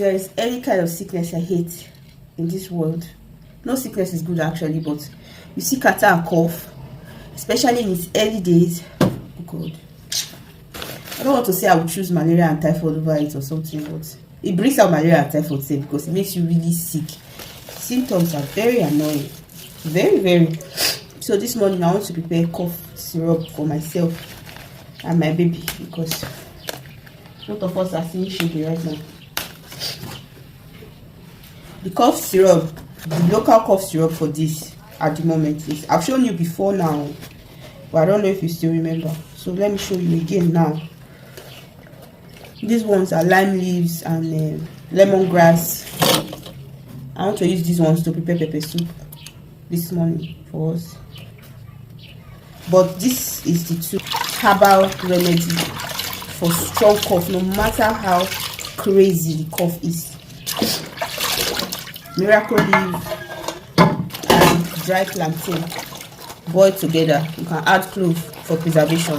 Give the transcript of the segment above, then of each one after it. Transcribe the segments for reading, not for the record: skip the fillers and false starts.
there is any kind of sickness I hate in this world, no sickness is good actually, but you see catarrh and cough, especially in its early days, oh god, I don't want to say I would choose malaria and typhoid over it or something, but it brings out malaria and typhoid same because it makes you really sick. Symptoms are very annoying, very. So this morning I want to prepare cough syrup for myself and my baby because both of us are seeing shady right now. The cough syrup, the local cough syrup for this at the moment is, I've shown you before now, but I don't know if you still remember, so let me show you again now. These ones are lime leaves and lemongrass. I want to use these ones to prepare pepper soup this morning for us, but this is the two herbal remedy for strong cough, no matter how crazy the cough is. Miracle leaf and dry plantain boiled together. You can add clove for preservation.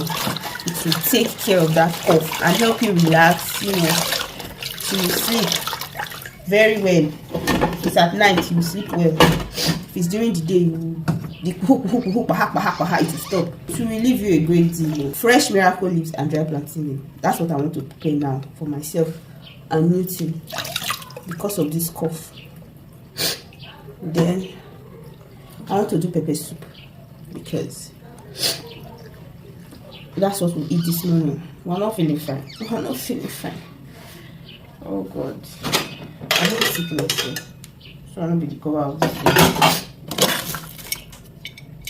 It will take care of that cough and help you relax, you know, so you sleep very well. If it's at night, you will sleep well. If it's during the day, it will stop. To relieve you a great deal. Fresh miracle leaves and dry plantain. That's what I want to prepare now for myself and Newton because of this cough. Then I want to do pepper soup because that's what we'll eat this morning. We're not feeling fine. Oh god, I hate sickness, so I don't be the cover of this thing.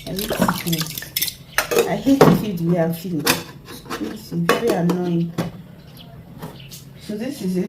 I hate sickness. I hate to feel the way I'm feeling. It's very annoying. So this is it.